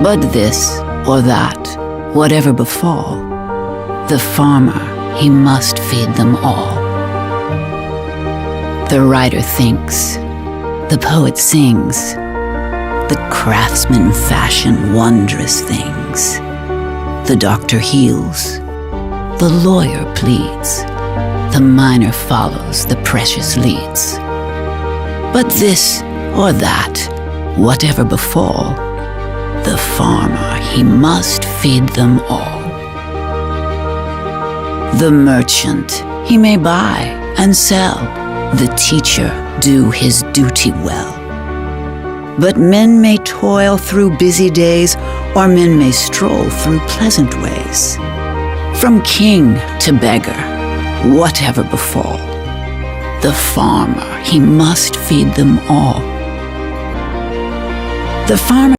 But this or that, whatever befall, the farmer, he must feed them all. The writer thinks, the poet sings, the craftsman fashion wondrous things. The doctor heals, the lawyer pleads, the miner follows, the precious leads. But this or that, whatever befall, the farmer, he must feed them all. The merchant, he may buy and sell, the teacher do his duty well. But men may toil through busy days, or men may stroll through pleasant ways. From king to beggar, whatever befall, the farmer, he must feed them all. The farmer